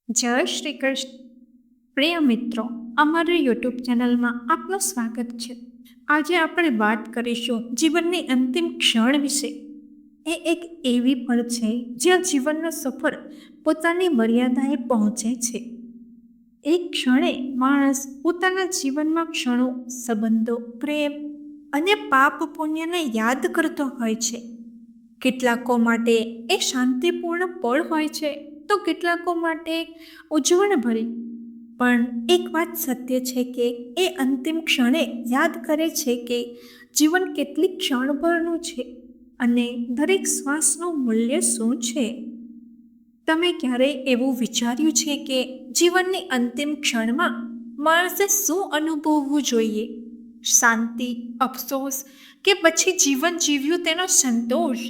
જય શ્રી કૃષ્ણ. પ્રિય મિત્રો, અમારી યુટ્યુબ ચેનલમાં આપનું સ્વાગત છે. આજે આપણે વાત કરીશું જીવનની અંતિમ ક્ષણ વિશે. એ એક એવી પળ છે જ્યાં જીવનનો સફર પોતાની મર્યાદાએ પહોંચે છે. એક ક્ષણે માણસ પોતાના જીવનમાં ક્ષણો, સંબંધો, પ્રેમ અને પાપ પુણ્યને યાદ કરતો હોય છે. કેટલાકો માટે એ શાંતિપૂર્ણ પળ હોય છે, તો કેટલાકો માટે ઉજવણભરી. પણ એક વાત સત્ય છે કે એ અંતિમ ક્ષણે યાદ કરે છે કે જીવન કેટલી ક્ષણભરનું છે અને દરેક શ્વાસનું મૂલ્ય શું છે. તમે ક્યારેય એવું વિચાર્યું છે કે જીવનની અંતિમ ક્ષણમાં માણસે શું અનુભવવું જોઈએ? શાંતિ, અફસોસ કે પછી જીવન જીવ્યું તેનો સંતોષ?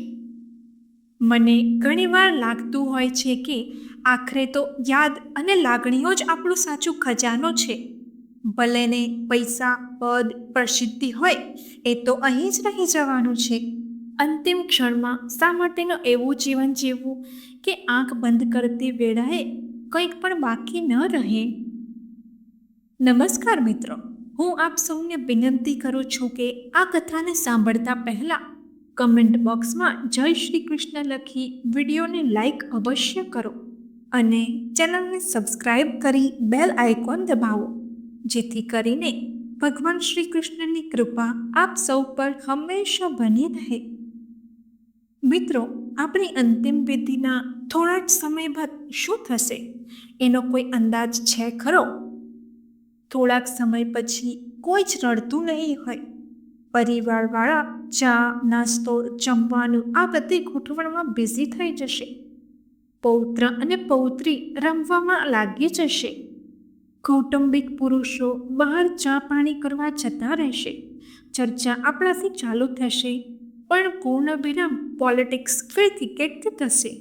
મને ઘણીવાર લાગતું હોય છે કે આખરે તો યાદ અને લાગણીઓ જ આપણું સાચું ખજાનો છે. ભલે ને પૈસા, પદ, પ્રસિદ્ધિ હોય, એ તો અહીં જ રહી જવાનું છે. અંતિમ ક્ષણમાં શા માટેનું એવું જીવન જીવવું કે આંખ બંધ કરતી વેળાએ કંઈક પણ બાકી ન રહે? નમસ્કાર મિત્રો, હું આપ સૌને વિનંતી કરું છું કે આ કથાને સાંભળતા પહેલા કમેન્ટ બોક્સમાં જય શ્રી કૃષ્ણ લખી વિડીયોને લાઈક અવશ્ય કરો અને ચેનલને સબસ્ક્રાઈબ કરી બેલ આઇકોન દબાવો, જેથી કરીને ભગવાન શ્રી કૃષ્ણની કૃપા આપ સૌ પર હંમેશા બની રહે. મિત્રો, આપણી અંતિમ વિધિના થોડા જ સમય બાદ શું થશે એનો કોઈ અંદાજ છે ખરો? થોડાક સમય પછી કોઈ જ રડતું નહીં હોય. પરિવારવાળા ચા, નાસ્તો, જમવાનું આ બધી ગોઠવણમાં બિઝી થઈ જશે. પૌત્ર અને પૌત્રી રમવામાં લાગી જશે. કૌટુંબિક પુરુષો બહાર ચા પાણી કરવા જતા રહેશે. ચર્ચા આપણાથી ચાલુ થશે, પણ પૂર્ણ વિરામ પોલિટિક્સ કે ક્રિકેટથી થશે.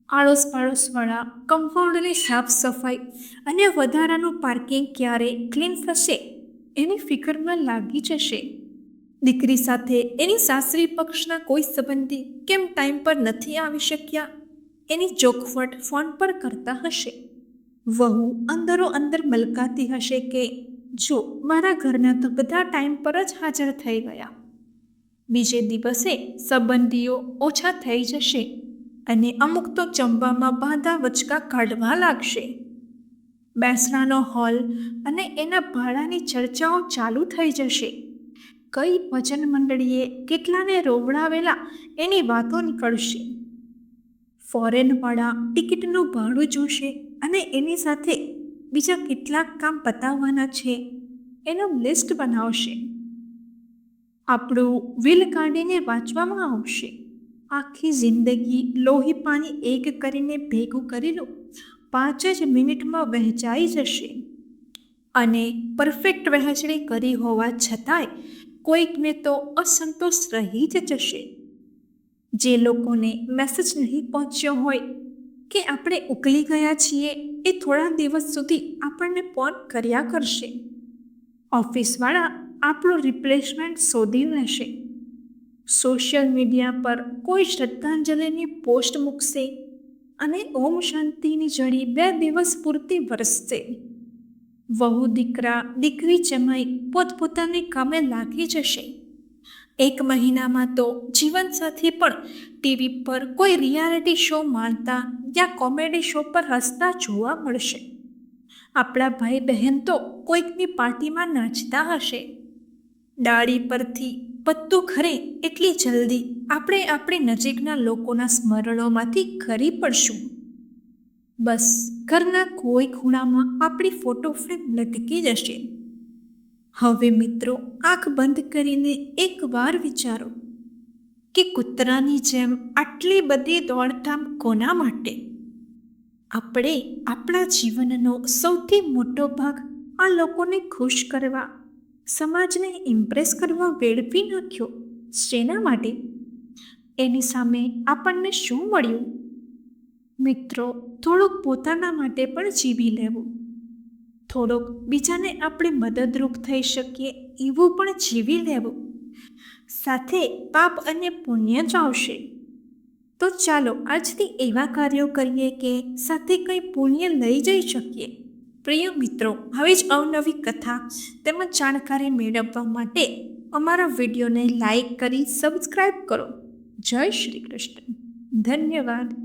આડોશ પાડોશવાળા કમ્પાઉન્ડની સાફ સફાઈ અને વધારાનું પાર્કિંગ ક્યારે ક્લીન થશે એની ફિકરમાં લાગી જશે. દીકરી સાથે એની સાસરી પક્ષના કોઈ સંબંધી કેમ ટાઈમ પર નથી આવી શક્યા એની ચોખવટ ફોન પર કરતા હશે. વહુ અંદરો અંદર મલકાતી હશે કે જો મારા ઘરના તો બધા ટાઈમ પર જ હાજર થઈ ગયા. બીજે દિવસે સંબંધીઓ ઓછા થઈ જશે અને અમુક તો જમવામાં બાંધા વચકા કાઢવા લાગશે. બેસણાનો હોલ અને એના ભાડાની ચર્ચાઓ ચાલુ થઈ જશે. કઈ ભજન મંડળીએ કેટલાને રોવડાવેલા એની વાતો નીકળશે. ફોરેનવાળા ટિકિટનું ભાડું જોશે અને એની સાથે બીજા કેટલાક કામ પતાવવાના છે એનું લિસ્ટ બનાવશે. આપણું વિલ કાઢીને વાંચવામાં આવશે. આખી જિંદગી લોહી પાણી એક કરીને ભેગું કરેલું 5 જ મિનિટમાં વહેંચાઈ જશે. અને પરફેક્ટ વહેંચણી કરી હોવા છતાંય કોઈકને તો અસંતોષ રહી જ જશે. જે લોકોને મેસેજ નહીં પહોંચ્યો હોય કે આપણે ઉકલી ગયા છીએ, એ થોડા દિવસ સુધી આપણને ફોન કર્યા કરશે. ઓફિસવાળા આપણું રિપ્લેસમેન્ટ શોધી લેશે. સોશિયલ મીડિયા પર કોઈ શ્રદ્ધાંજલિની પોસ્ટ મૂકશે અને ઓમ શાંતિની જડી 2 દિવસ પૂરતી વરસશે. વહુ દીકરા, દીકરી જમાઈ પોતપોતાની કામે લાગી જશે. 1 મહિનામાં તો જીવનસાથી પણ ટીવી પર કોઈ રિયાલિટી શો માણતા યા કોમેડી શો પર હસતા જોવા મળશે. આપણા ભાઈ બહેન તો કોઈકની પાર્ટીમાં નાચતા હશે. ડાળી પરથી પત્તું ખરે એટલી જલ્દી આપણે આપણી નજીકના લોકોના સ્મરણોમાંથી ખરી પડશું. બસ ઘરના કોઈ ખૂણામાં આપણી ફોટો ફ્રેમ લટકી જશે. હવે મિત્રો, આંખ બંધ કરીને એકવાર વિચારો કે કૂતરાની જેમ આટલી બધી દોડધામ કોના માટે? આપણે આપણા જીવનનો સૌથી મોટો ભાગ આ લોકોને ખુશ કરવા, સમાજને ઇમ્પ્રેસ કરવા વેડફી નાખ્યો. શેના માટે? એની સામે આપણને શું મળ્યું? મિત્રો, થોડુંક પોતાના માટે પણ જીવી લેવું. થોડોક બીજાને આપણે મદદરૂપ થઈ શકીએ એવું પણ જીવી લેવું. સાથે પાપ અને પુણ્ય જ આવશે. તો તો ચાલો આજથી એવા કાર્યો કરીએ કે સાથે કંઈ પુણ્ય લઈ જઈ શકીએ. પ્રિય મિત્રો, હવે જ અવનવી કથા તેમજ જાણકારી મેળવવા માટે અમારા વિડીયોને લાઈક કરી સબસ્ક્રાઈબ કરો. જય શ્રી કૃષ્ણ. ધન્યવાદ.